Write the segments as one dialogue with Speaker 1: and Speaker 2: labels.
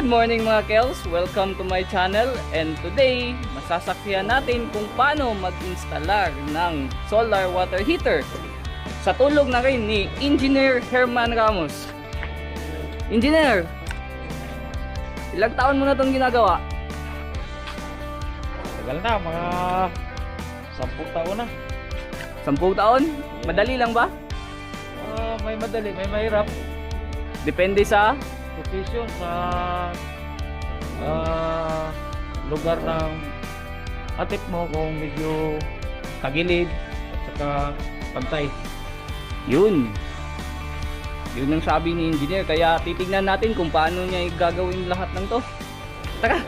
Speaker 1: Good morning mga Kels! Welcome to my channel, and today masasaksihan natin kung paano mag-installer ng solar water heater sa tulong na rin ni Engineer Herman Ramos. Engineer, ilang taon mo na itong ginagawa?
Speaker 2: Tagal na, mga 10 taon na.
Speaker 1: 10 taon? Madali lang ba?
Speaker 2: May madali, may mahirap.
Speaker 1: Depende sa
Speaker 2: Location sa lugar ng atip mo, kung medyo tagilid at saka pantay.
Speaker 1: Yun ang sabi ni Engineer, kaya titignan natin kung paano niya gagawin lahat ng to. Tara!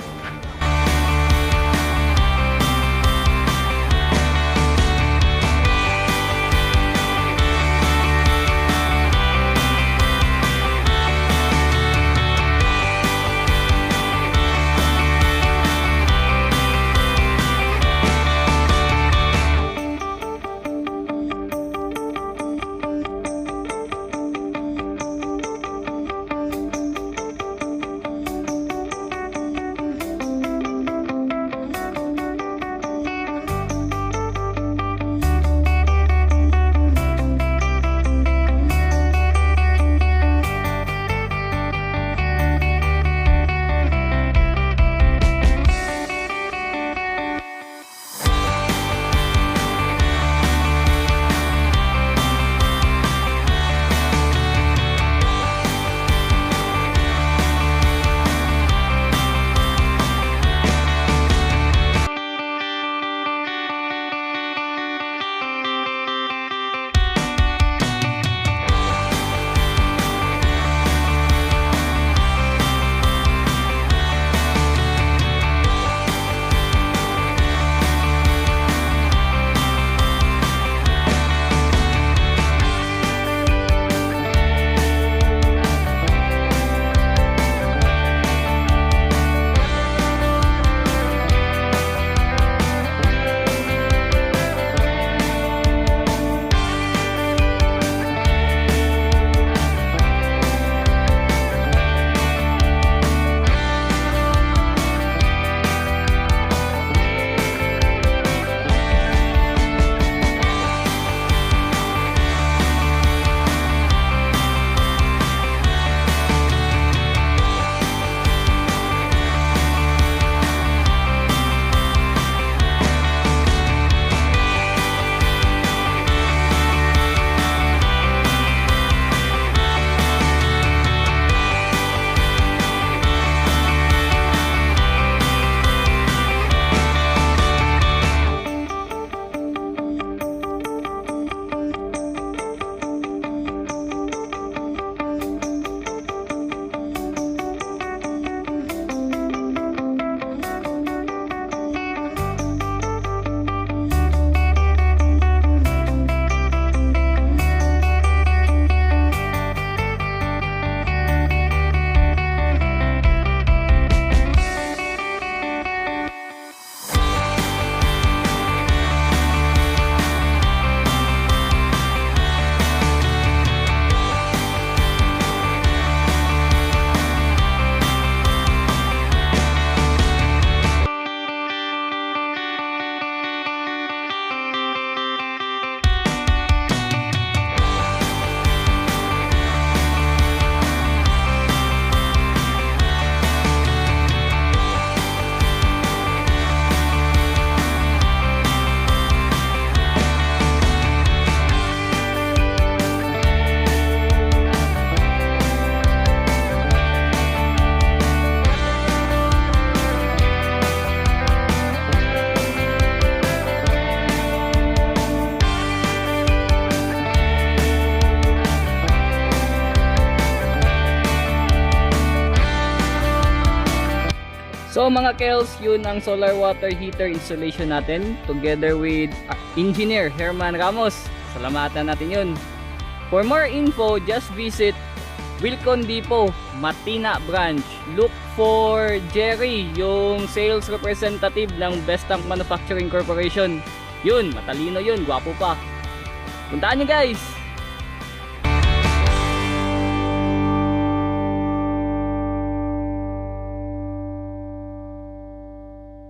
Speaker 1: So mga Kels, yun ang solar water heater installation natin together with Engineer Herman Ramos. Salamatan natin yun. For more info, just visit Wilcon Depot, Matina Branch. Look for Jerry, yung sales representative ng Best Tank Manufacturing Corporation. Yun, matalino yun, gwapo pa. Puntaan nyo guys!